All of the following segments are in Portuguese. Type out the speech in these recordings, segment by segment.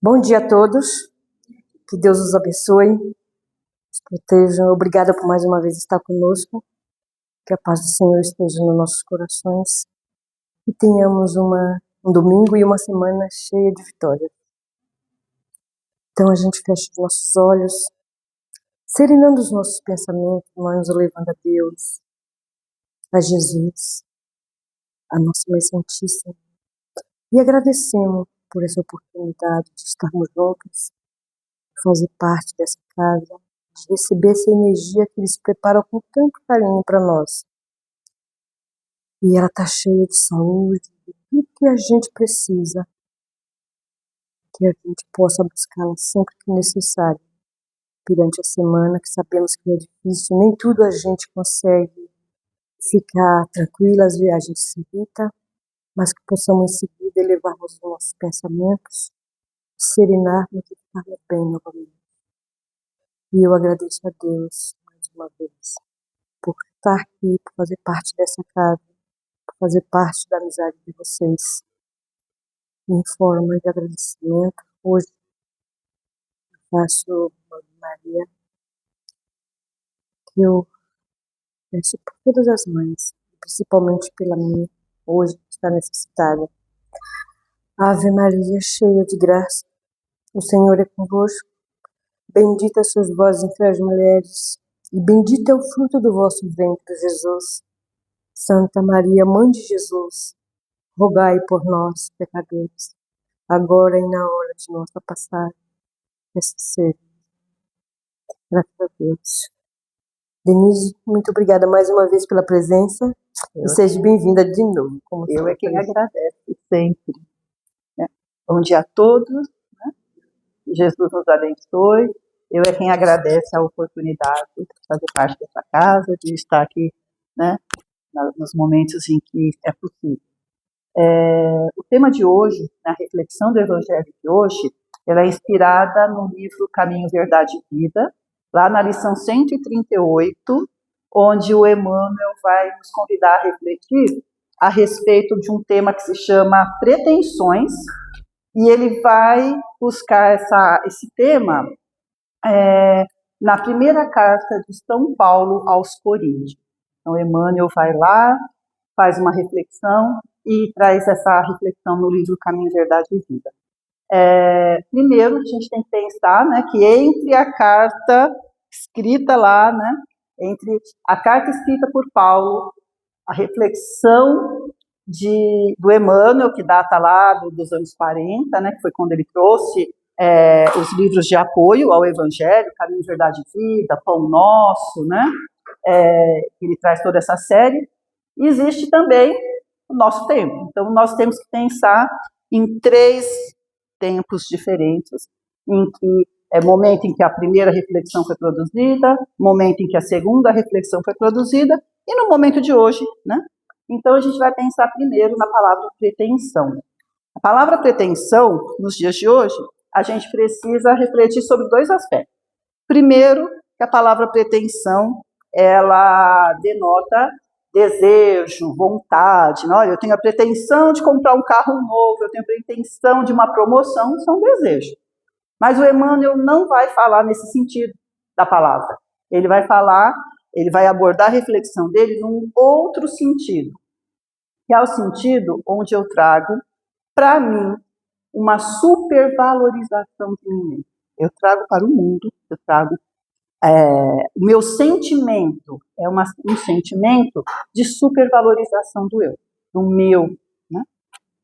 Bom dia a todos, que Deus os abençoe, os proteja. Obrigada por mais uma vez estar conosco, que a paz do Senhor esteja nos nossos corações e tenhamos um domingo e uma semana cheia de vitória. Então a gente fecha os nossos olhos, serenando os nossos pensamentos, nos levando a Deus, a Jesus, a nossa Mãe Santíssima, e agradecemos por essa oportunidade de estarmos juntos, de fazer parte dessa casa, de receber essa energia que eles preparam com tanto carinho para nós. E ela está cheia de saúde, de tudo que a gente precisa, que a gente possa buscá-la sempre que necessário, durante a semana, que sabemos que é difícil, nem tudo a gente consegue ficar tranquila, às vezes a gente se irrita, mas que possamos em seguida elevarmos os nossos pensamentos, serenarmos e ficarmos bem novamente. E eu agradeço a Deus, mais uma vez, por estar aqui, por fazer parte dessa casa, por fazer parte da amizade de vocês. Em forma de agradecimento, hoje eu faço uma Maria, que eu peço por todas as mães, principalmente pela minha, hoje que está necessitada. Ave Maria, cheia de graça, o Senhor é convosco. Bendita sois vós entre as mulheres, e bendito é o fruto do vosso ventre, Jesus. Santa Maria, Mãe de Jesus, rogai por nós, pecadores, agora e na hora de nossa passagem. Peço ser. Graças a Deus. Denise, muito obrigada mais uma vez pela presença e seja bem-vinda de novo. Eu é quem agradece sempre. Né? Bom dia a todos. Né? Jesus nos abençoe. Eu é quem agradece a oportunidade de fazer parte dessa casa, de estar aqui, né, nos momentos em que é possível. O tema de hoje, na reflexão do Evangelho de hoje, ela é inspirada no livro Caminho, Verdade e Vida, lá na lição 138, onde o Emmanuel vai nos convidar a refletir a respeito de um tema que se chama pretensões, e ele vai buscar esse tema na primeira carta de São Paulo aos Coríntios. Então, Emmanuel vai lá, faz uma reflexão e traz essa reflexão no livro Caminho, Verdade e Vida. Primeiro, a gente tem que pensar, né, que entre a carta escrita lá, né, entre a carta escrita por Paulo, a reflexão do Emmanuel, que data lá dos anos 40, né, que foi quando ele trouxe os livros de apoio ao Evangelho, Caminho, Verdade e Vida, Pão Nosso, né, ele traz toda essa série. E existe também o nosso tempo. Então, nós temos que pensar em 3 tempos diferentes, em que momento em que a primeira reflexão foi produzida, momento em que a segunda reflexão foi produzida, e no momento de hoje, né? Então, a gente vai pensar primeiro na palavra pretensão. A palavra pretensão, nos dias de hoje, a gente precisa refletir sobre 2 aspectos. Primeiro, que a palavra pretensão, ela denota desejo, vontade. Olha, eu tenho a pretensão de comprar um carro novo, eu tenho a pretensão de uma promoção, isso é um desejo. Mas o Emmanuel não vai falar nesse sentido da palavra. Ele vai abordar a reflexão dele num outro sentido, que é o sentido onde eu trago, para mim, uma supervalorização de mim mesmo. Eu trago para o mundo, eu trago o meu sentimento é um sentimento de supervalorização do eu, do meu, né?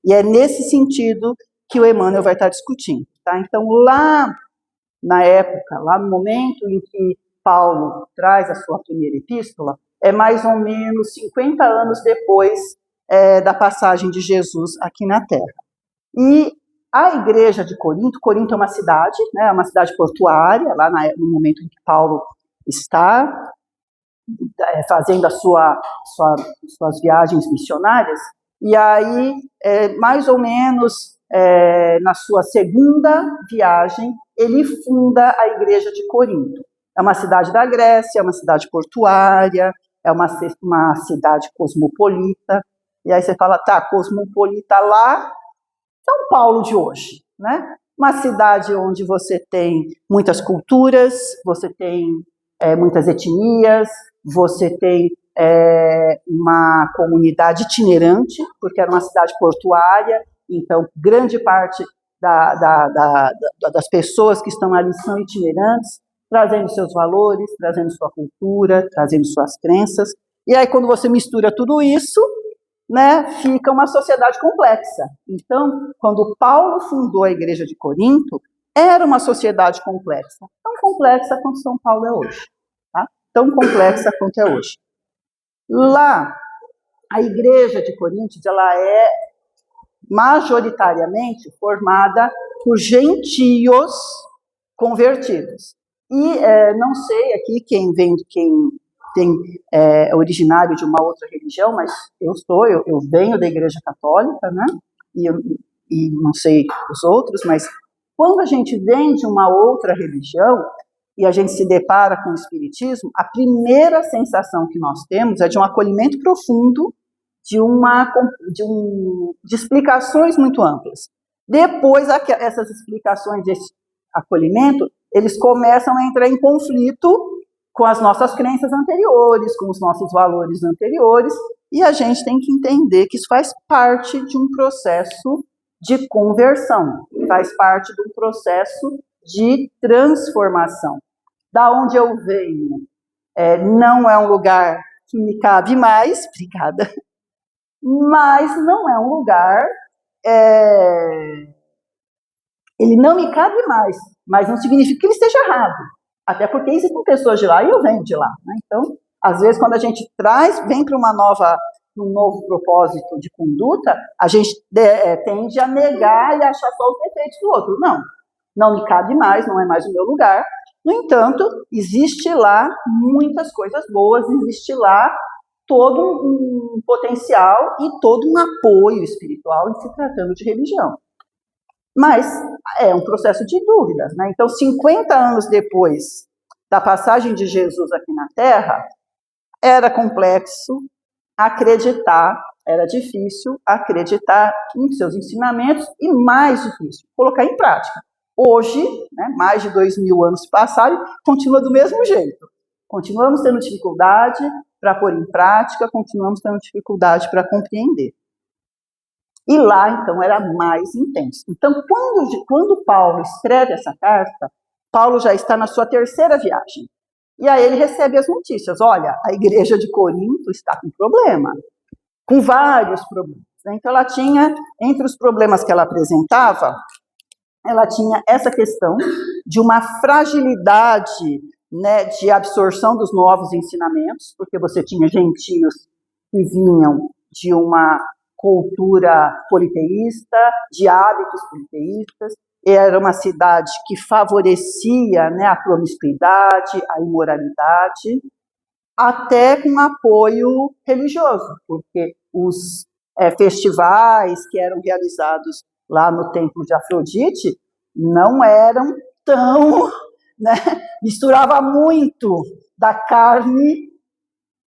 E é nesse sentido que o Emmanuel vai estar discutindo, tá? Então, lá na época, lá no momento em que Paulo traz a sua primeira epístola, é mais ou menos 50 anos depois da passagem de Jesus aqui na Terra. E a igreja de Corinto é uma cidade, né, uma cidade portuária, lá no momento em que Paulo está fazendo as suas viagens missionárias, e aí, mais ou menos na sua segunda viagem, ele funda a igreja de Corinto. É uma cidade da Grécia, é uma cidade portuária, é uma cidade cosmopolita, e aí você fala, tá, cosmopolita lá, São Paulo de hoje, né? uma cidade onde você tem muitas culturas, você tem muitas etnias, você tem uma comunidade itinerante, porque era uma cidade portuária, então grande parte das pessoas que estão ali são itinerantes, trazendo seus valores, trazendo sua cultura, trazendo suas crenças. E aí, quando você mistura tudo isso, né, fica uma sociedade complexa. Então, quando Paulo fundou a igreja de Corinto, era uma sociedade complexa. Tão complexa quanto São Paulo é hoje. Tá? Tão complexa quanto é hoje. Lá, a igreja de Corinto, ela é majoritariamente formada por gentios convertidos. E não sei aqui quem é originário de uma outra religião, mas eu venho da Igreja Católica, né? E não sei os outros, mas quando a gente vem de uma outra religião e a gente se depara com o Espiritismo, a primeira sensação que nós temos é de um acolhimento profundo, de explicações muito amplas. Depois, essas explicações desse acolhimento, eles começam a entrar em conflito com as nossas crenças anteriores, com os nossos valores anteriores, e a gente tem que entender que isso faz parte de um processo de conversão, faz parte de um processo de transformação. Da onde eu venho, não é um lugar que me cabe mais, obrigada, mas não é um lugar, ele não me cabe mais, mas não significa que ele esteja errado. Até porque existem pessoas de lá e eu venho de lá. Né? Então, às vezes, quando a gente vem para um novo propósito de conduta, a gente tende a negar e achar só os defeitos do outro. Não me cabe mais, não é mais o meu lugar. No entanto, existe lá muitas coisas boas, existe lá todo um potencial e todo um apoio espiritual em se tratando de religião. Mas é um processo de dúvidas, né? Então, 50 anos depois da passagem de Jesus aqui na Terra, era complexo acreditar, era difícil acreditar em seus ensinamentos e mais difícil colocar em prática. Hoje, né, mais de 2000 anos passaram, continua do mesmo jeito. Continuamos tendo dificuldade para pôr em prática, continuamos tendo dificuldade para compreender. E lá, então, era mais intenso. Então, quando Paulo escreve essa carta, Paulo já está na sua terceira viagem. E aí ele recebe as notícias. Olha, a igreja de Corinto está com problema, com vários problemas. Então, ela tinha, entre os problemas que ela apresentava, ela tinha essa questão de uma fragilidade, né, de absorção dos novos ensinamentos, porque você tinha gentios que vinham de uma cultura politeísta, de hábitos politeístas, era uma cidade que favorecia, né, a promiscuidade, a imoralidade, até com apoio religioso, porque os festivais que eram realizados lá no templo de Afrodite não eram tão, né, misturava muito da carne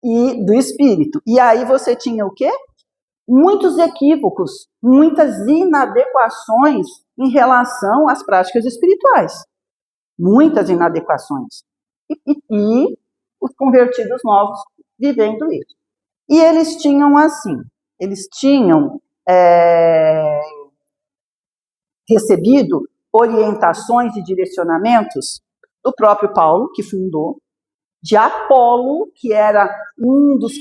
e do espírito. E aí você tinha o quê? Muitos equívocos, muitas inadequações em relação às práticas espirituais. Muitas inadequações. E os convertidos novos vivendo isso. E eles tinham assim, eles tinham recebido orientações e direcionamentos do próprio Paulo, que fundou, de Apolo, que era um dos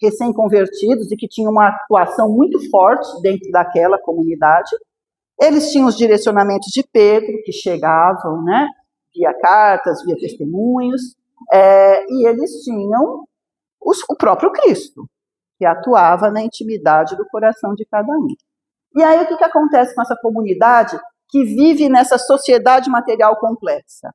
recém-convertidos e que tinha uma atuação muito forte dentro daquela comunidade. Eles tinham os direcionamentos de Pedro, que chegavam, né, via cartas, via testemunhos, e eles tinham o próprio Cristo, que atuava na intimidade do coração de cada um. E aí o que acontece com essa comunidade que vive nessa sociedade material complexa?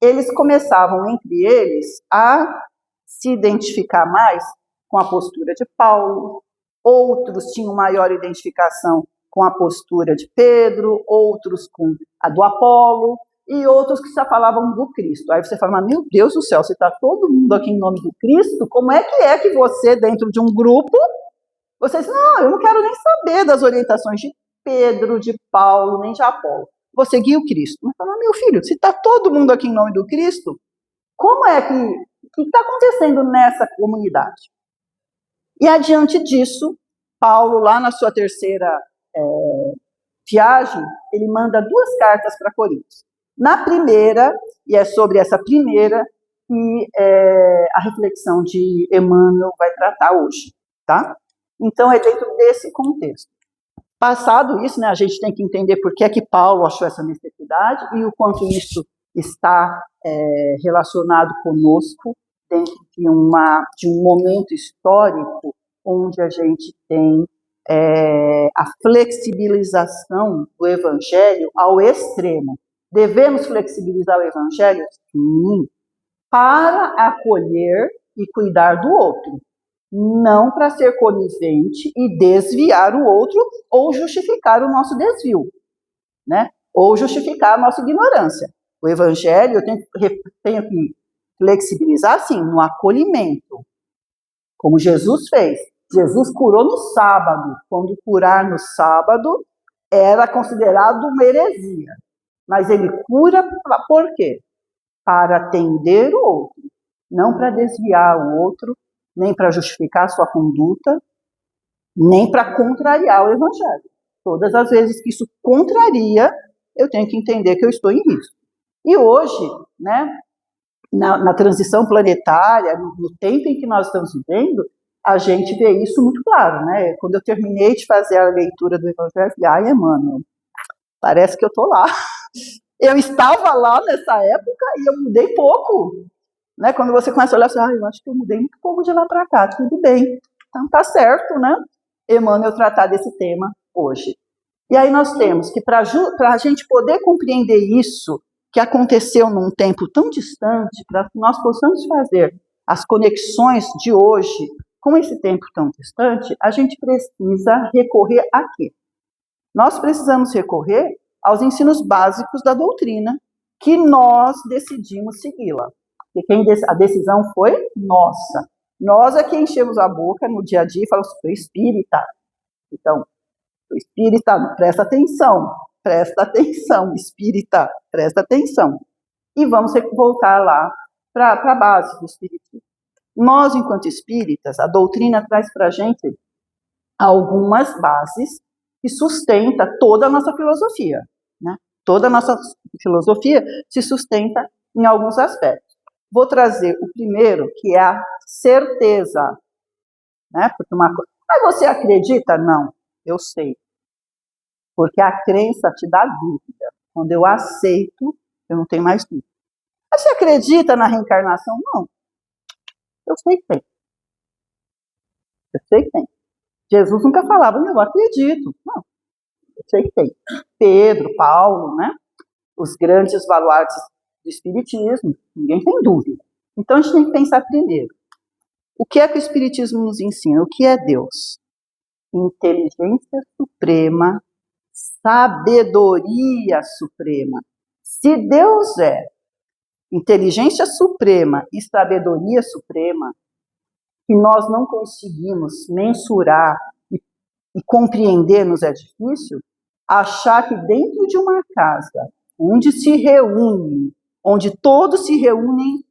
Eles começavam, entre eles, a se identificar mais com a postura de Paulo, outros tinham maior identificação com a postura de Pedro, outros com a do Apolo, e outros que só falavam do Cristo. Aí você fala, meu Deus do céu, você está todo mundo aqui em nome do Cristo, como é que você, dentro de um grupo, você diz, não, eu não quero nem saber das orientações de Pedro, de Paulo, nem de Apolo. Vou seguir o Cristo. Mas fala, meu filho, se está todo mundo aqui em nome do Cristo, como é que... O que está acontecendo nessa comunidade? E adiante disso, Paulo, lá na sua terceira viagem, ele manda 2 cartas para Coríntios. Na primeira, e é sobre essa primeira, que a reflexão de Emmanuel vai tratar hoje, tá? Então, é dentro desse contexto. Passado isso, né, a gente tem que entender por que é que Paulo achou essa necessidade e o quanto isso está relacionado conosco dentro de um momento histórico onde a gente tem a flexibilização do evangelho ao extremo. Devemos flexibilizar o evangelho? Sim, para acolher e cuidar do outro, não para ser conivente e desviar o outro ou justificar o nosso desvio, né? Ou justificar a nossa ignorância. O evangelho eu tenho que flexibilizar, sim, no acolhimento, como Jesus fez. Jesus curou no sábado. Quando curar no sábado era considerado uma heresia. Mas ele cura por quê? Para atender o outro, não para desviar o outro, nem para justificar a sua conduta, nem para contrariar o evangelho. Todas as vezes que isso contraria, eu tenho que entender que eu estou em risco. E hoje, né, na transição planetária, no tempo em que nós estamos vivendo, a gente vê isso muito claro, né? Quando eu terminei de fazer a leitura do Evangelho, eu falei, ai, Emmanuel, parece que eu estou lá. Eu estava lá nessa época e eu mudei pouco. Né? Quando você começa a olhar, assim, eu acho que eu mudei muito pouco de lá para cá, tudo bem. Então tá certo, né? Emmanuel tratar desse tema hoje. E aí nós temos que, para a gente poder compreender isso, que aconteceu num tempo tão distante, para que nós possamos fazer as conexões de hoje com esse tempo tão distante, a gente precisa recorrer a quê? Nós precisamos recorrer aos ensinos básicos da doutrina, que nós decidimos segui-la. Porque a decisão foi nossa. Nós é que enchemos a boca no dia a dia e falamos, sou espírita. Então, sou espírita, presta atenção, espírita, presta atenção. E vamos voltar lá para a base do espiritismo. Nós, enquanto espíritas, a doutrina traz para a gente algumas bases que sustenta toda a nossa filosofia, né? Toda a nossa filosofia se sustenta em alguns aspectos. Vou trazer o primeiro, que é a certeza, né? Porque mas você acredita? Não, eu sei. Porque a crença te dá dúvida. Quando eu aceito, eu não tenho mais dúvida. Mas você acredita na reencarnação? Não. Eu sei que tem. Eu sei que tem. Jesus nunca falava, eu acredito. Não, eu sei que tem. Pedro, Paulo, né? Os grandes baluartes do espiritismo, ninguém tem dúvida. Então a gente tem que pensar primeiro. O que é que o espiritismo nos ensina? O que é Deus? Inteligência suprema, sabedoria suprema. Se Deus é inteligência suprema e sabedoria suprema, que nós não conseguimos mensurar e compreender-nos é difícil, achar que dentro de uma casa onde se reúne, onde todos se reúnem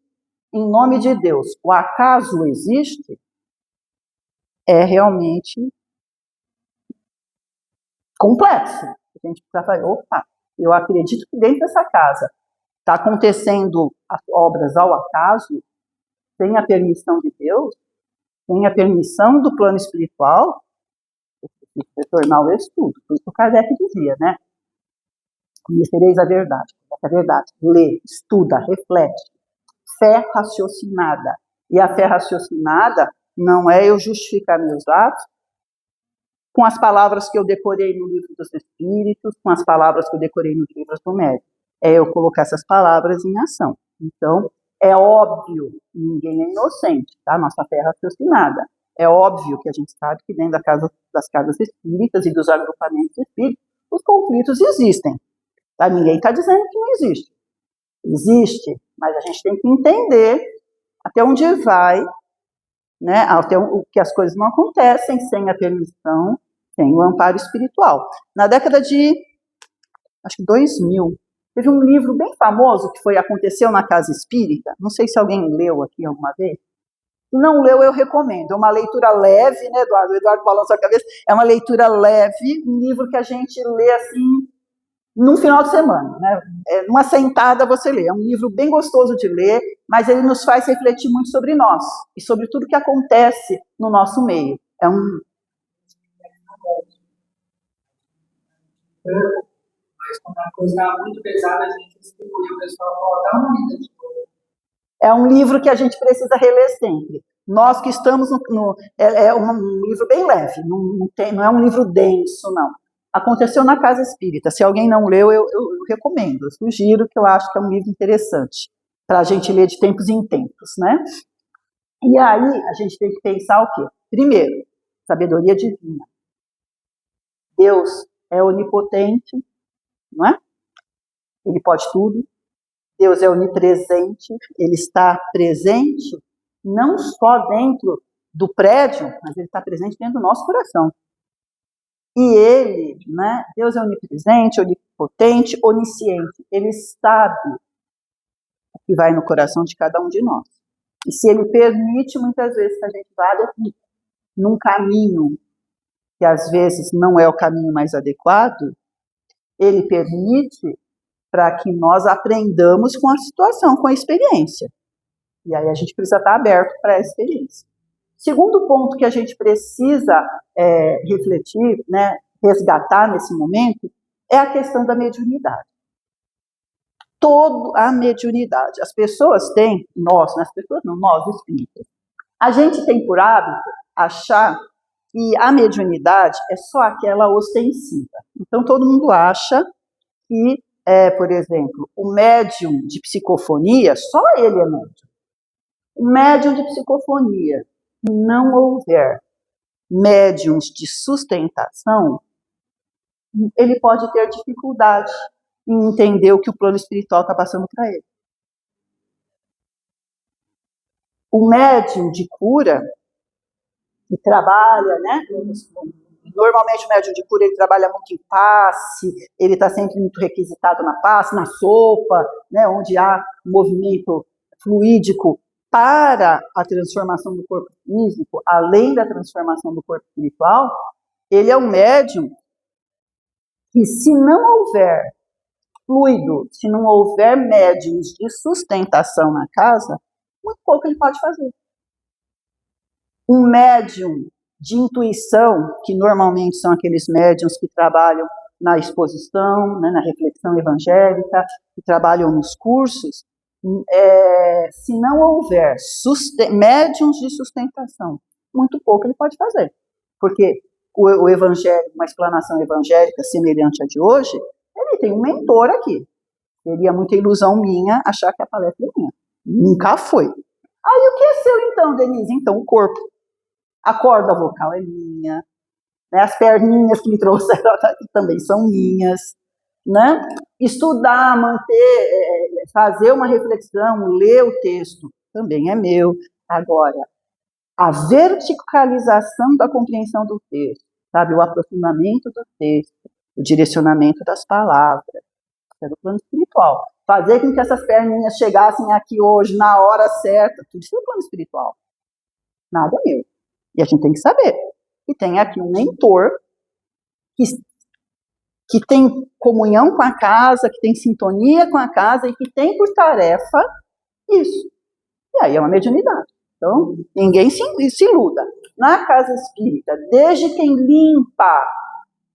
em nome de Deus, o acaso existe, é realmente complexo. A gente precisa falar, opa, eu acredito que dentro dessa casa está acontecendo as obras ao acaso, sem a permissão de Deus, sem a permissão do plano espiritual, retornar ao estudo. Foi isso que o Kardec dizia, né? Conhecereis a verdade. A verdade. Lê, estuda, reflete. Fé raciocinada. E a fé raciocinada não é eu justificar meus atos com as palavras que eu decorei no livro dos Espíritos, com as palavras que eu decorei nos livros do médico. É eu colocar essas palavras em ação. Então, é óbvio, ninguém é inocente, tá? Nossa fé é raciocinada. É óbvio que a gente sabe que dentro das casas espíritas e dos agrupamentos espíritas, os conflitos existem. Tá? Ninguém está dizendo que não existe. Existe, mas a gente tem que entender até onde vai, né? Até o que as coisas não acontecem sem a permissão tem o amparo espiritual. Na década de, acho que 2000, teve um livro bem famoso que aconteceu na Casa Espírita, não sei se alguém leu aqui alguma vez. Se não leu, eu recomendo. É uma leitura leve, né, Eduardo? O Eduardo balança a cabeça. É uma leitura leve, um livro que a gente lê assim, num final de semana, né? Numa sentada você lê. É um livro bem gostoso de ler, mas ele nos faz refletir muito sobre nós e sobre tudo que acontece no nosso meio. É um... Mas quando a coisa está muito pesada, a gente distribui, o pessoal fala, dá uma lida de novo. É um livro que a gente precisa reler sempre. Nós que estamos é um livro bem leve, não é um livro denso, não. Aconteceu na Casa Espírita. Se alguém não leu, eu recomendo, eu sugiro, que eu acho que é um livro interessante para a gente ler de tempos em tempos, né? E aí a gente tem que pensar o quê? Primeiro, sabedoria divina. Deus é onipotente, não é? Ele pode tudo. Deus é onipresente, ele está presente não só dentro do prédio, mas ele está presente dentro do nosso coração. E ele, né, Deus é onipresente, onipotente, onisciente. Ele sabe o que vai no coração de cada um de nós. E se ele permite, muitas vezes, que a gente vá num caminho que às vezes não é o caminho mais adequado, ele permite para que nós aprendamos com a situação, com a experiência. E aí a gente precisa estar aberto para essa experiência. Segundo ponto que a gente precisa refletir, né, resgatar nesse momento, é a questão da mediunidade. Toda a mediunidade. As pessoas têm, nós espíritas, a gente tem por hábito achar que a mediunidade é só aquela ostensiva. Então todo mundo acha que, por exemplo, o médium de psicofonia, só ele é médium. O médium de psicofonia, se não houver médiums de sustentação, ele pode ter dificuldade em entender o que o plano espiritual está passando para ele. O médium de cura, que trabalha, né? Normalmente o médium de cura ele trabalha muito em passe, ele está sempre muito requisitado na passe, na sopa, né? Onde há um movimento fluídico para a transformação do corpo físico, além da transformação do corpo espiritual. Ele é um médium que, se não houver fluido, se não houver médiums de sustentação na casa, muito pouco ele pode fazer. Um médium de intuição, que normalmente são aqueles médiums que trabalham na exposição, né, na reflexão evangélica, que trabalham nos cursos, se não houver médiums de sustentação, muito pouco ele pode fazer. Porque o evangelho, uma explanação evangélica semelhante à de hoje, ele tem um mentor aqui. Seria muita ilusão minha achar que a palestra é minha. Nunca foi. Aí o que é seu então, Denise? Então, o corpo. A corda vocal é minha. Né? As perninhas que me trouxeram aqui também são minhas. Né? Estudar, manter, fazer uma reflexão, ler o texto, também é meu. Agora, a verticalização da compreensão do texto, sabe? O aprofundamento do texto, o direcionamento das palavras, é do plano espiritual. Fazer com que essas perninhas chegassem aqui hoje, na hora certa, tudo isso é do plano espiritual. Nada é meu. E a gente tem que saber que tem aqui um mentor que tem comunhão com a casa, que tem sintonia com a casa e que tem por tarefa isso. E aí é uma mediunidade. Então, ninguém se iluda. Na casa espírita, desde quem limpa,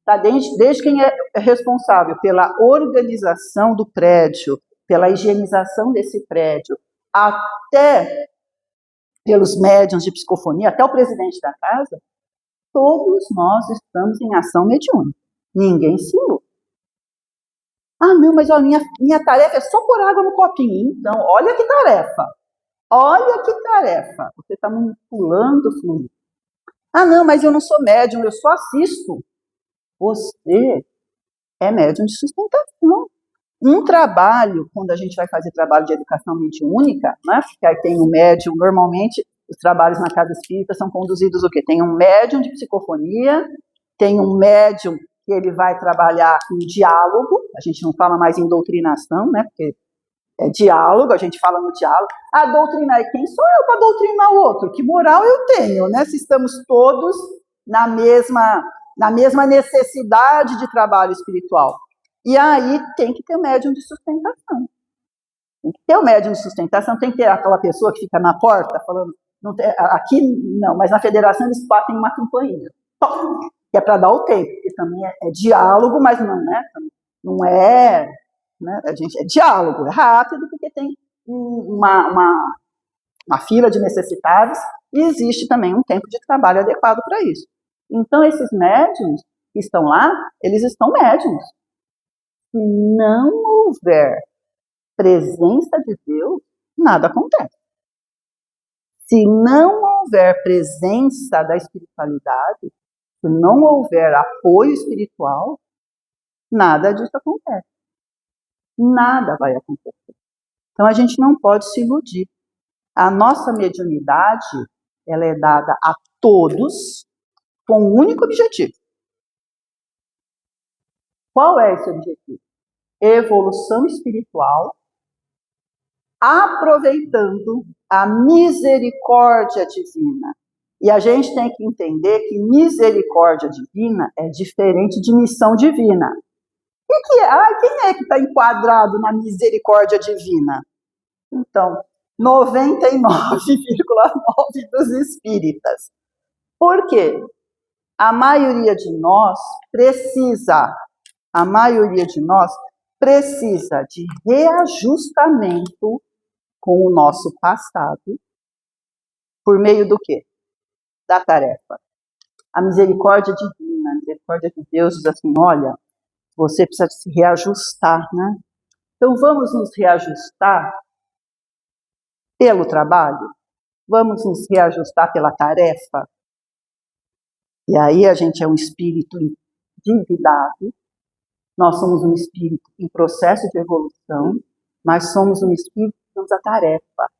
tá? Desde quem é responsável pela organização do prédio, pela higienização desse prédio, até pelos médiuns de psicofonia, até o presidente da casa, todos nós estamos em ação mediúnica. Ninguém se ilude. Ah, não, mas a minha tarefa é só pôr água no copinho. Então, olha que tarefa. Olha que tarefa. Você está manipulando o fluido. Ah, não, mas eu não sou médium, eu só assisto. Você é médium de sustentação. Um trabalho, quando a gente vai fazer trabalho de educação mediúnica, né, porque aí tem um médium, normalmente os trabalhos na casa espírita são conduzidos o quê? Tem um médium de psicofonia tem um médium que ele vai trabalhar com diálogo, a gente não fala mais em doutrinação, né? Porque é diálogo, a gente fala no diálogo. Ah, doutrinar, e quem sou eu para doutrinar o outro? Que moral eu tenho, né? Se estamos todos na mesma necessidade de trabalho espiritual. E aí tem que ter um médium de sustentação. Tem que ter um médium de sustentação, tem que ter aquela pessoa que fica na porta falando, não tem, aqui não, mas na federação eles batem uma campainha. Que é para dar o tempo, porque também é diálogo, mas não é, né, é diálogo, é rápido, porque tem uma fila de necessitados e existe também um tempo de trabalho adequado para isso. Então, esses médiums que estão lá, eles estão médiums. Se não houver presença de Deus, nada acontece. Se não houver presença da espiritualidade, se não houver apoio espiritual, nada disso acontece. Nada vai acontecer. Então a gente não pode se iludir. A nossa mediunidade, ela é dada a todos com um único objetivo. Qual é esse objetivo? Evolução espiritual, aproveitando a misericórdia divina. E a gente tem que entender que misericórdia divina é diferente de missão divina. Quem é que está enquadrado na misericórdia divina? Então, 99,9% dos espíritas. Por quê? A maioria de nós precisa de reajustamento com o nosso passado, por meio do quê? Da tarefa. A misericórdia divina, a misericórdia de Deus diz assim, olha, você precisa se reajustar, né? Então vamos nos reajustar pelo trabalho? Vamos nos reajustar pela tarefa? E aí a gente é um espírito endividado, nós somos um espírito em processo de evolução, mas somos um espírito que temos a tarefa.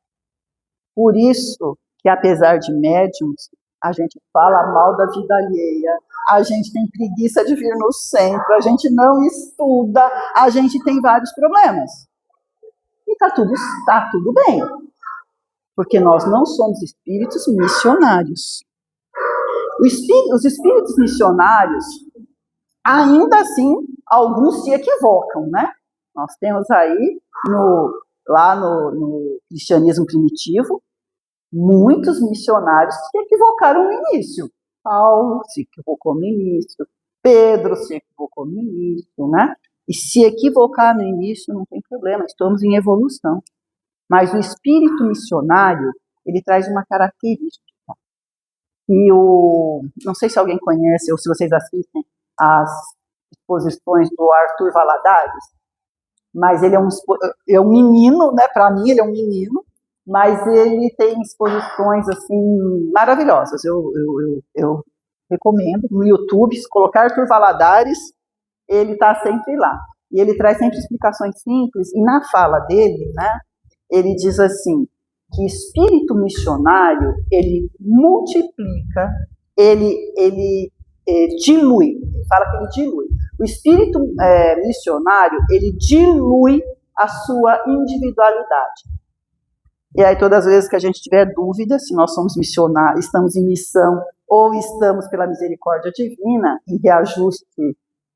Por isso que, apesar de médiums, a gente fala mal da vida alheia, a gente tem preguiça de vir no centro, a gente não estuda, a gente tem vários problemas. E tá tudo bem, porque nós não somos espíritos missionários. Os espíritos missionários, ainda assim, alguns se equivocam, né? Nós temos aí, lá no cristianismo primitivo, muitos missionários se equivocaram no início. Paulo se equivocou no início, Pedro se equivocou no início, né? E se equivocar no início não tem problema, estamos em evolução. Mas o espírito missionário, ele traz uma característica. E não sei se alguém conhece ou se vocês assistem as exposições do Arthur Valadares, mas ele é um menino, né? Para mim ele é um menino, mas ele tem exposições assim maravilhosas. Eu recomendo no YouTube, se colocar Arthur Valadares, ele está sempre lá. E ele traz sempre explicações simples, e na fala dele, né, ele diz assim, que espírito missionário, ele multiplica, ele dilui, ele fala que ele dilui. O espírito missionário, ele dilui a sua individualidade. E aí, todas as vezes que a gente tiver dúvida se nós somos missionários, estamos em missão, ou estamos pela misericórdia divina, em reajuste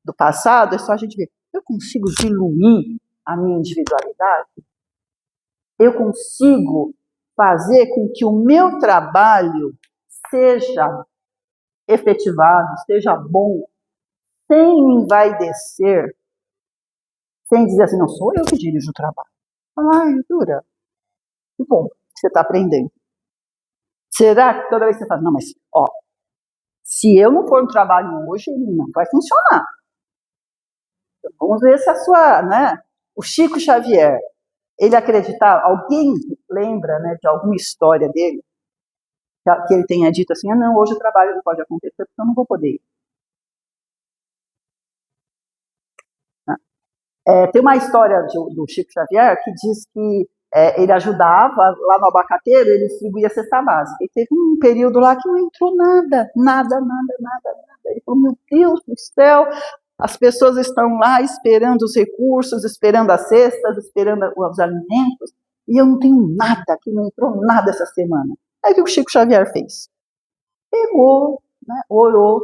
do passado, é só a gente ver, eu consigo diluir a minha individualidade? Eu consigo fazer com que o meu trabalho seja efetivado, seja bom, sem me envaidecer, sem dizer assim, não sou eu que dirijo o trabalho. Ai, Dura, que bom que você está aprendendo. Será que toda vez que você fala, não, mas, se eu não for no trabalho hoje, ele não vai funcionar. Então, vamos ver se a sua, né, o Chico Xavier, ele acreditava, alguém lembra, né, de alguma história dele, que ele tenha dito assim, não, hoje o trabalho não pode acontecer, porque eu não vou poder ir. Tem uma história do Chico Xavier que diz que ele ajudava lá no abacateiro, ele distribuía a cesta básica. E teve um período lá que não entrou nada. Ele falou, meu Deus do céu, as pessoas estão lá esperando os recursos, esperando as cestas, esperando os alimentos, e eu não tenho nada, que não entrou nada essa semana. Aí o que o Chico Xavier fez? Pegou, né, orou,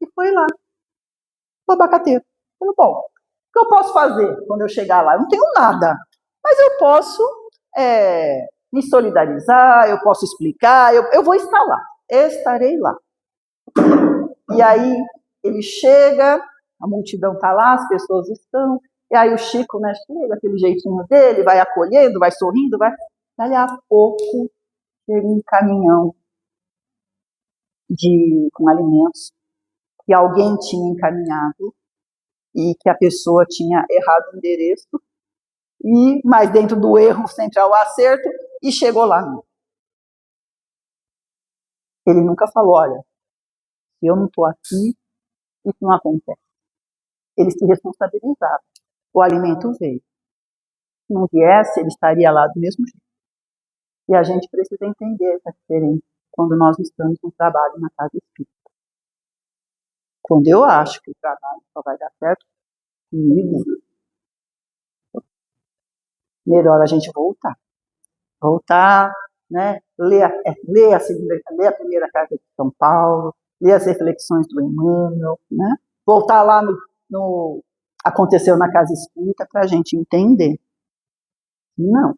e foi lá, no abacateiro. Falou, bom, o que eu posso fazer quando eu chegar lá? Eu não tenho nada, mas eu posso me solidarizar, eu posso explicar, eu vou estar lá, eu estarei lá. E aí ele chega, a multidão está lá, as pessoas estão, e aí o Chico, né, chega, aquele jeitinho dele, vai acolhendo, vai sorrindo, vai. Dali a pouco chega um caminhão com alimentos que alguém tinha encaminhado e que a pessoa tinha errado o endereço, mas dentro do erro sempre há o acerto, e chegou lá. Ele nunca falou, olha, se eu não estou aqui, isso não acontece. Ele se responsabilizava. O alimento veio. Se não viesse, ele estaria lá do mesmo jeito. E a gente precisa entender essa diferença quando nós estamos no trabalho na casa espírita. Quando eu acho que o trabalho só vai dar certo comigo, melhor a gente voltar. Voltar, né? Ler a primeira carta de São Paulo, ler as reflexões do Emmanuel, né? Voltar lá no aconteceu na casa espírita para a gente entender. Não.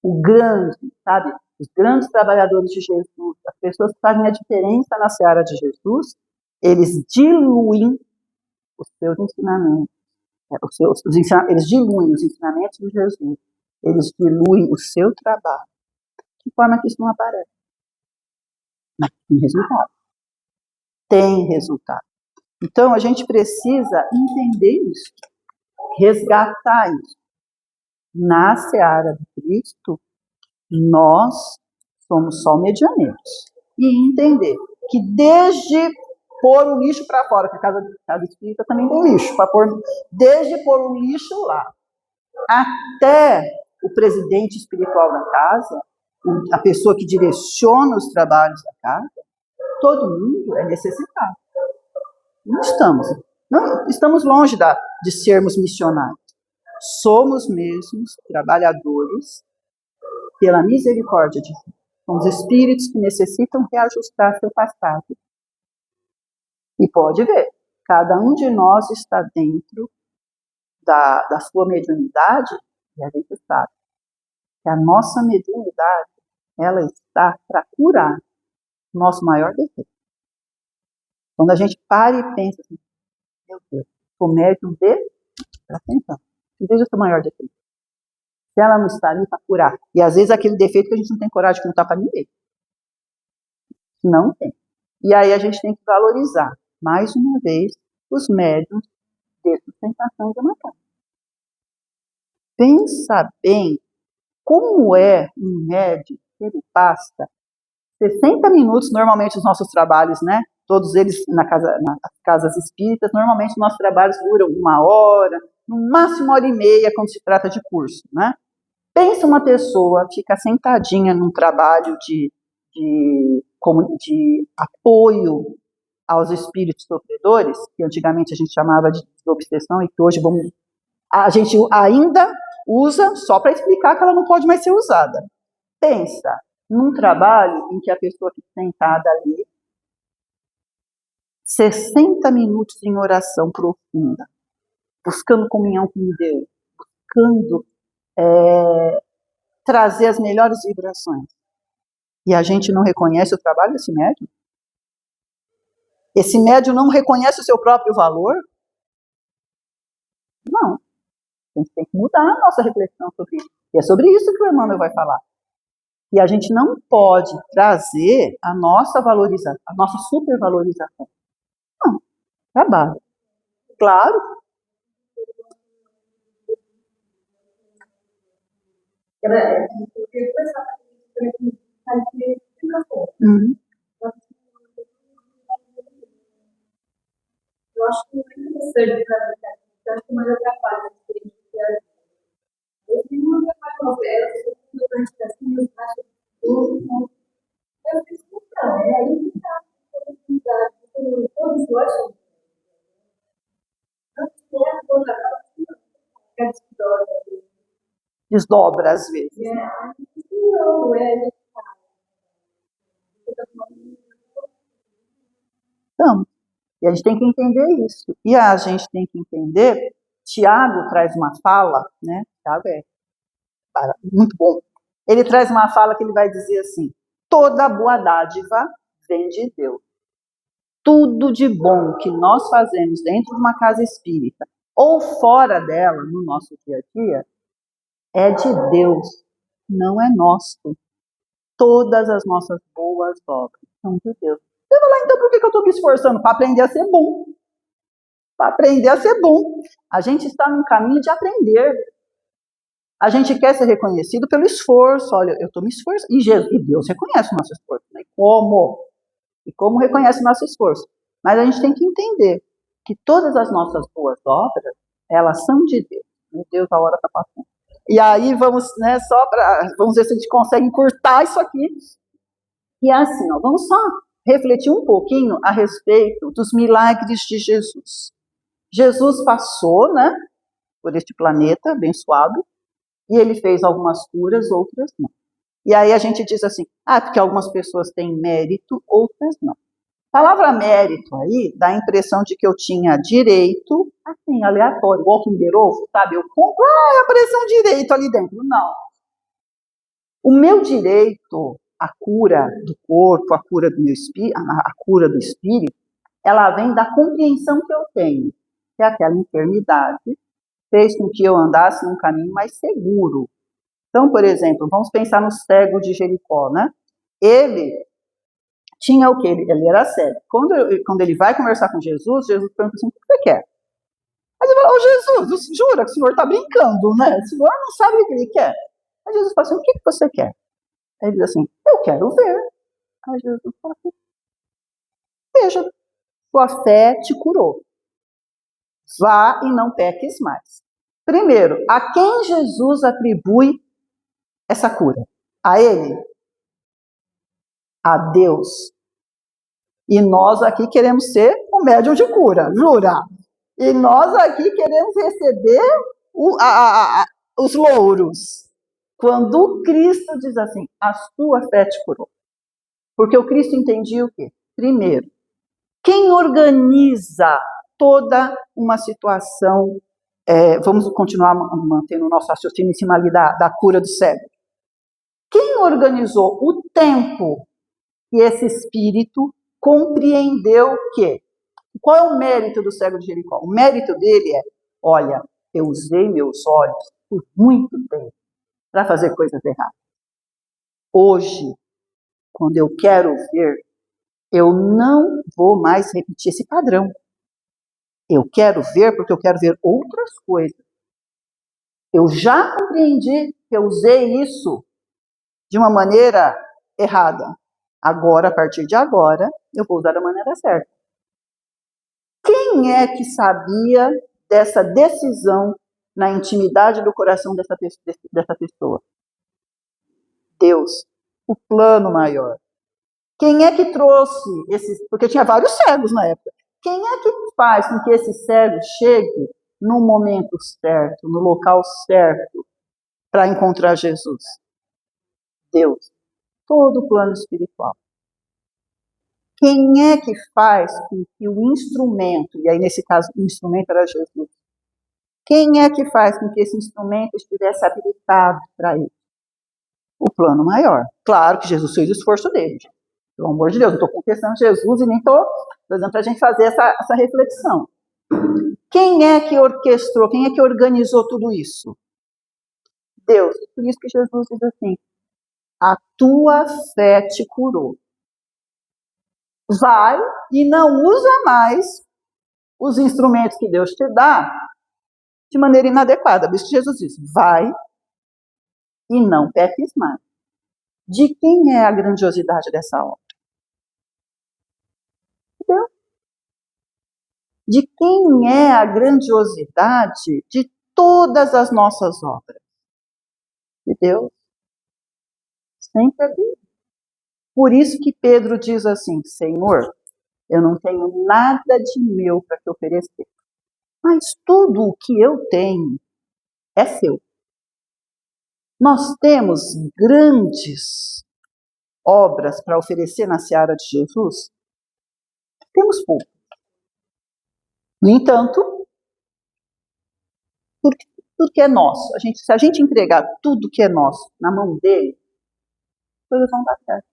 O grande, sabe? Os grandes trabalhadores de Jesus, as pessoas que fazem a diferença na seara de Jesus, eles diluem os seus ensinamentos. Eles diluem os ensinamentos de Jesus. Eles diluem o seu trabalho. De forma que isso não aparece. Mas tem resultado. Tem resultado. Então, a gente precisa entender isso. Resgatar isso. Na seara de Cristo, nós somos só medianeiros. E entender que desde pôr o lixo para fora, porque a casa espírita também tem lixo, desde pôr o lixo lá, até o presidente espiritual da casa, a pessoa que direciona os trabalhos da casa, todo mundo é necessitado. Não estamos longe de sermos missionários. Somos mesmos trabalhadores pela misericórdia de Deus. São os espíritos que necessitam reajustar seu passado. E pode ver, cada um de nós está dentro da sua mediunidade, e a gente sabe que a nossa mediunidade, ela está para curar o nosso maior defeito. Quando a gente para e pensa assim, meu Deus, sou médium de... Presta atenção, veja o seu maior defeito. Se ela não está ali para curar. E às vezes aquele defeito que a gente não tem coragem de contar para ninguém. Não tem. E aí a gente tem que valorizar, mais uma vez, os médiuns de sustentação de uma casa. Pensa bem como é um médium que ele passa 60 minutos, normalmente os nossos trabalhos, né? Todos eles nas casas espíritas, normalmente os nossos trabalhos duram 1 hora, no máximo 1h30 quando se trata de curso, né? Pensa uma pessoa fica sentadinha num trabalho de apoio aos espíritos sofredores, que antigamente a gente chamava de obsessão e que hoje a gente ainda usa só para explicar que ela não pode mais ser usada. Pensa num trabalho em que a pessoa fica sentada ali, 60 minutos em oração profunda, buscando comunhão com Deus, buscando trazer as melhores vibrações. E a gente não reconhece o trabalho desse médium? Esse médium não reconhece o seu próprio valor? Não. A gente tem que mudar a nossa reflexão sobre isso. E é sobre isso que o Emmanuel vai falar. E a gente não pode trazer a nossa valorização, a nossa supervalorização. Não. Trabalho. Claro. Uhum. Eu acho que não é interessante para mim, eu acho que mais atrapalha a experiência. Eu tenho uma coisa ofertas, durante as minhas taxas de tudo. Eu fiz então, é aí que está a oportunidade que todos nós somos. Não é toda a Desdobra às vezes. não é. Então, e a gente tem que entender isso. E a gente tem que entender, Tiago traz uma fala, né? Tiago é muito bom. Ele traz uma fala que ele vai dizer assim: toda boa dádiva vem de Deus. Tudo de bom que nós fazemos dentro de uma casa espírita ou fora dela, no nosso dia a dia, é de Deus, não é nosso. Todas as nossas boas obras são de Deus. Você vai lá, então por que eu estou me esforçando? Para aprender a ser bom. Para aprender a ser bom. A gente está num caminho de aprender. A gente quer ser reconhecido pelo esforço. Olha, eu estou me esforçando. E Deus reconhece o nosso esforço. Né? Como? E como reconhece o nosso esforço? Mas a gente tem que entender que todas as nossas boas obras, elas são de Deus. Meu Deus, a hora está passando. E aí vamos, né, vamos ver se a gente consegue encurtar isso aqui. E assim, ó, vamos só refletir um pouquinho a respeito dos milagres de Jesus. Jesus passou, né, por este planeta abençoado, e ele fez algumas curas, outras não. E aí a gente diz assim, porque algumas pessoas têm mérito, outras não. A palavra mérito aí dá a impressão de que eu tinha direito, assim, aleatório, igual Kinder Ovo, sabe? Eu compro, apareceu um direito ali dentro. Não. O meu direito, a cura do corpo, a cura do meu espírito, a cura do espírito, ela vem da compreensão que eu tenho, que aquela enfermidade fez com que eu andasse num caminho mais seguro. Então, por exemplo, vamos pensar no cego de Jericó, né? Ele tinha o quê? Ele era cego. Quando ele vai conversar com Jesus, Jesus pergunta assim, o que você quer? Aí ele fala, Jesus, jura que o senhor está brincando, né? O senhor não sabe o que ele quer. Aí Jesus fala assim, o que você quer? Aí ele diz assim, eu quero ver. Aí Jesus fala assim, veja, sua fé te curou. Vá e não peques mais. Primeiro, a quem Jesus atribui essa cura? A ele? A Deus. E nós aqui queremos ser o médium de cura, jura? E nós aqui queremos receber os louros. Quando Cristo diz assim, a sua fé te curou. Porque o Cristo entendia o quê? Primeiro, quem organiza toda uma situação, vamos continuar mantendo o nosso raciocínio em cima ali da cura do cego. Quem organizou o tempo que esse espírito compreendeu que? Qual é o mérito do cego de Jericó? O mérito dele é, olha, eu usei meus olhos por muito tempo para fazer coisas erradas. Hoje, quando eu quero ver, eu não vou mais repetir esse padrão. Eu quero ver porque eu quero ver outras coisas. Eu já compreendi que eu usei isso de uma maneira errada. Agora, a partir de agora, eu vou usar da maneira certa. Quem é que sabia dessa decisão na intimidade do coração dessa pessoa? Deus, o plano maior. Quem é que trouxe esses... Porque tinha vários cegos na época. Quem é que faz com que esse cego chegue no momento certo, no local certo, para encontrar Jesus? Deus. Todo o plano espiritual. Quem é que faz com que o instrumento, e aí nesse caso o instrumento era Jesus, quem é que faz com que esse instrumento estivesse habilitado para isso? O plano maior. Claro que Jesus fez o esforço dele. Pelo amor de Deus, não estou confessando Jesus e nem estou dizendo para a gente fazer essa reflexão. Quem é que orquestrou, quem é que organizou tudo isso? Deus. Por isso que Jesus diz assim, a tua fé te curou. Vai e não usa mais os instrumentos que Deus te dá de maneira inadequada. Por isso que Jesus diz, vai e não peques mais. De quem é a grandiosidade dessa obra? De Deus. De quem é a grandiosidade de todas as nossas obras? de Deus. Sempre é dele. Por isso que Pedro diz assim, Senhor, eu não tenho nada de meu para te oferecer, mas tudo o que eu tenho é seu. Nós temos grandes obras para oferecer na seara de Jesus? Temos pouco. No entanto, tudo que é nosso, se a gente entregar tudo que é nosso na mão dele, as coisas vão dar certo.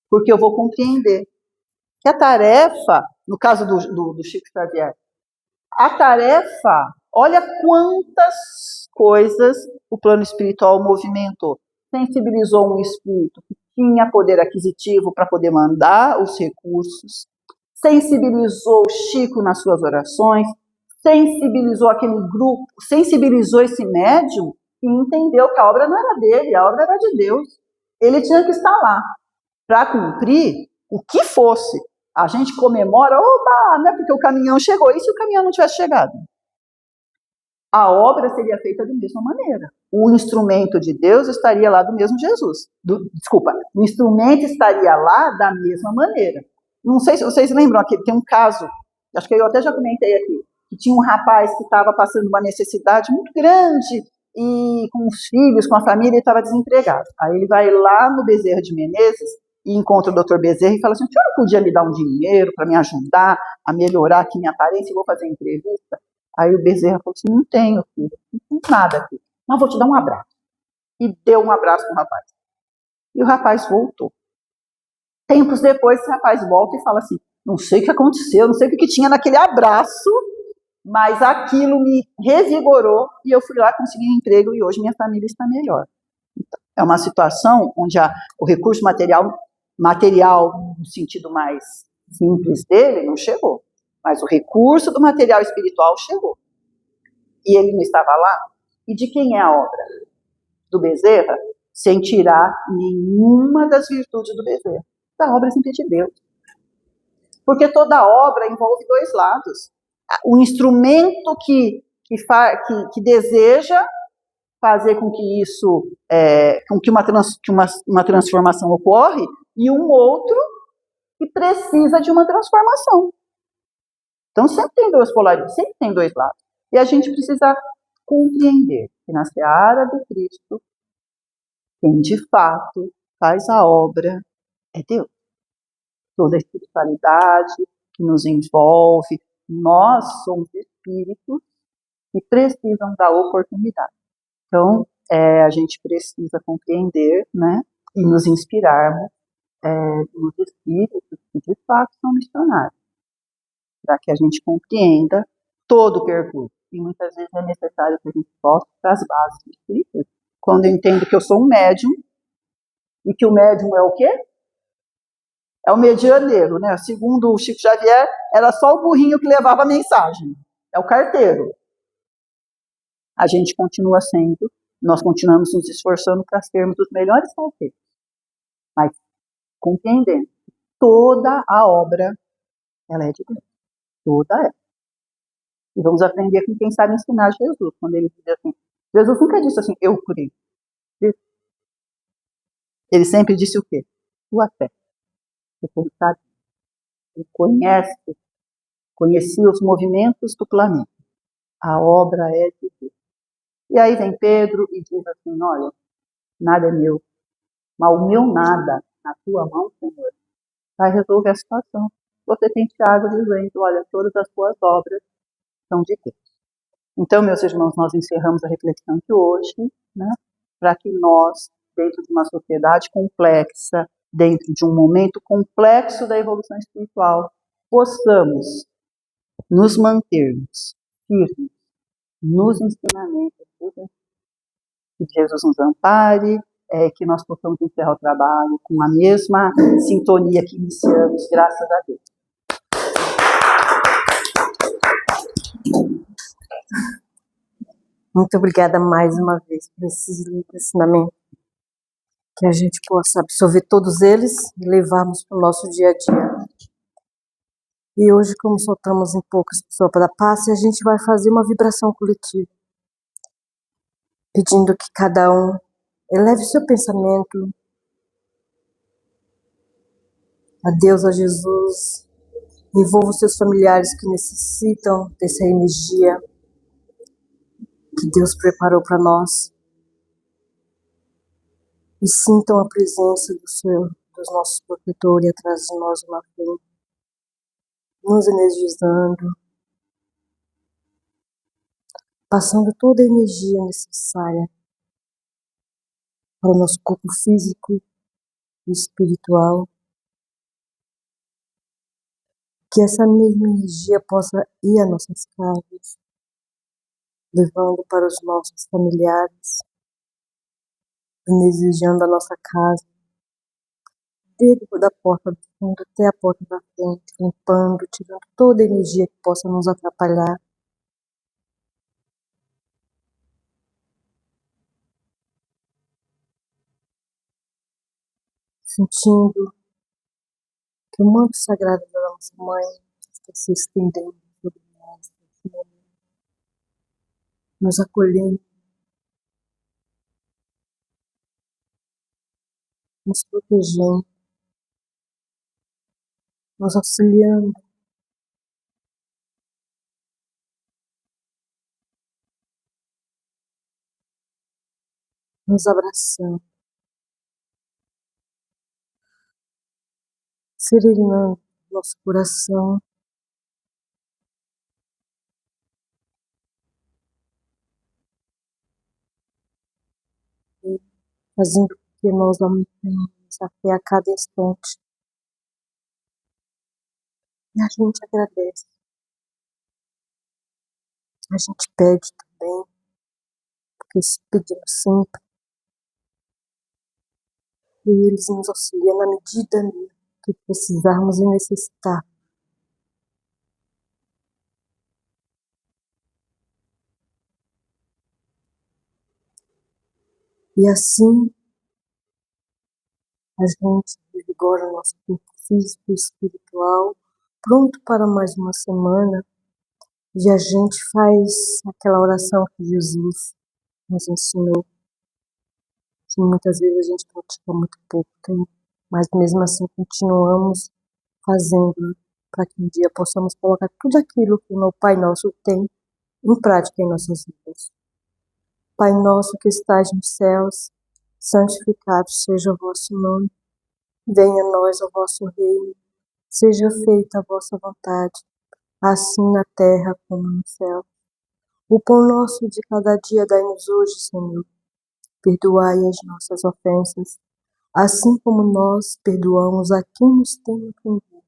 Porque eu vou compreender que a tarefa, no caso do Chico Xavier, a tarefa, olha quantas coisas o plano espiritual movimentou. Sensibilizou um espírito que tinha poder aquisitivo para poder mandar os recursos, sensibilizou o Chico nas suas orações, sensibilizou aquele grupo, sensibilizou esse médium e entendeu que a obra não era dele, a obra era de Deus. Ele tinha que estar lá para cumprir o que fosse. A gente comemora, oba, não é porque o caminhão chegou. E se o caminhão não tivesse chegado? A obra seria feita da mesma maneira. O instrumento de Deus estaria lá do mesmo Jesus. O instrumento estaria lá da mesma maneira. Não sei se vocês lembram aqui, tem um caso, acho que eu até já comentei aqui, que tinha um rapaz que estava passando uma necessidade muito grande e com os filhos, com a família, e estava desempregado. Aí ele vai lá no Bezerra de Menezes e encontra o Dr. Bezerra e fala assim, o senhor não podia me dar um dinheiro para me ajudar a melhorar aqui minha aparência, eu vou fazer entrevista? Aí o Bezerra falou assim, não tenho, filho, não tenho nada aqui, mas vou te dar um abraço. E deu um abraço para o rapaz. E o rapaz voltou. Tempos depois, esse rapaz volta e fala assim, não sei o que aconteceu, não sei o que tinha naquele abraço, mas aquilo me revigorou e eu fui lá, consegui um emprego e hoje minha família está melhor. Então, é uma situação onde o recurso material no sentido mais simples dele não chegou, mas o recurso do material espiritual chegou. E ele não estava lá. E de quem é a obra? Do Bezerra? Sem tirar nenhuma das virtudes do Bezerra. A obra é sempre de Deus. Porque toda obra envolve dois lados. O instrumento que deseja fazer com que isso, com que uma transformação ocorre, e um outro que precisa de uma transformação. Então sempre tem duas polaridades, sempre tem dois lados. E a gente precisa compreender que na seara do Cristo, quem de fato faz a obra é Deus. Toda a espiritualidade que nos envolve, nós somos espíritos que precisam da oportunidade. Então, a gente precisa compreender, né, e nos inspirarmos nos espíritos que de fato são missionários, para que a gente compreenda todo o percurso. E muitas vezes é necessário que a gente volte para as bases do espiritismo. Quando eu entendo que eu sou um médium, e que o médium é o quê? É o medianeiro, né? Segundo o Chico Xavier, era só o burrinho que levava a mensagem. É o carteiro. A gente continua sendo, nós continuamos nos esforçando para sermos os melhores carteiros. Mas compreendendo que toda a obra, ela é de Deus. Toda é. E vamos aprender com quem sabe ensinar Jesus. Quando ele diz assim, Jesus nunca disse assim, eu curei. Ele sempre disse o quê? Tua fé. Porque ele sabe, ele conhecia os movimentos do planeta. A obra é de Deus. E aí vem Pedro e diz assim, olha, nada é meu, mas o meu nada, na tua mão, Senhor, vai resolver a situação. Você tem Tiago dizendo, olha, todas as tuas obras são de Deus. Então, meus irmãos, nós encerramos a reflexão de hoje, né, para que nós, dentro de uma sociedade complexa, dentro de um momento complexo da evolução espiritual, possamos nos mantermos firmes nos ensinamentos, que Jesus nos ampare, que nós possamos encerrar o trabalho com a mesma sintonia que iniciamos, graças a Deus. Muito obrigada mais uma vez por esse lindo ensinamento, que a gente possa absorver todos eles e levarmos para o nosso dia a dia. E hoje, como soltamos em poucas pessoas para a passe, a gente vai fazer uma vibração coletiva. pedindo que cada um eleve seu pensamento a Deus, a Jesus, envolva os seus familiares que necessitam dessa energia que Deus preparou para nós e sintam a presença dos nossos protetores atrás de nós na frente, nos energizando, passando toda a energia necessária para o nosso corpo físico e espiritual, que essa mesma energia possa ir às nossas casas, levando para os nossos familiares, energizando a nossa casa, desde da porta do fundo até a porta da frente, limpando, tirando toda a energia que possa nos atrapalhar. Sentindo que o manto sagrado da nossa Mãe está se estendendo sobre nós, nos acolhendo, nos protegendo, nos auxiliando, nos abraçando, serenando nosso coração, fazendo com que nós aumentemos a fé a cada instante. E a gente agradece, a gente pede também, porque se pedimos sempre, e eles nos auxiliam na medida que precisarmos e necessitar. E assim, a gente revigora o nosso corpo físico e espiritual, pronto para mais uma semana, e a gente faz aquela oração que Jesus nos ensinou, que muitas vezes a gente pratica muito pouco tempo, mas mesmo assim continuamos fazendo, para que um dia possamos colocar tudo aquilo que o meu Pai Nosso tem em prática em nossas vidas. Pai nosso que estais nos céus, santificado seja o vosso nome, venha a nós o vosso reino, seja feita a vossa vontade, assim na terra como no céu. O pão nosso de cada dia dai-nos hoje, Senhor. Perdoai as nossas ofensas, assim como nós perdoamos a quem nos tem ofendido.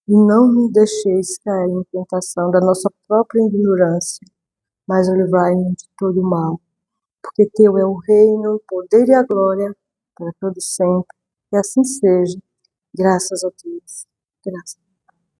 E não nos deixeis cair em tentação da nossa própria ignorância, mas livrai-nos de todo mal. Porque teu é o reino, o poder e a glória, para todo sempre. E assim seja. Graças a Deus. Graças a Deus.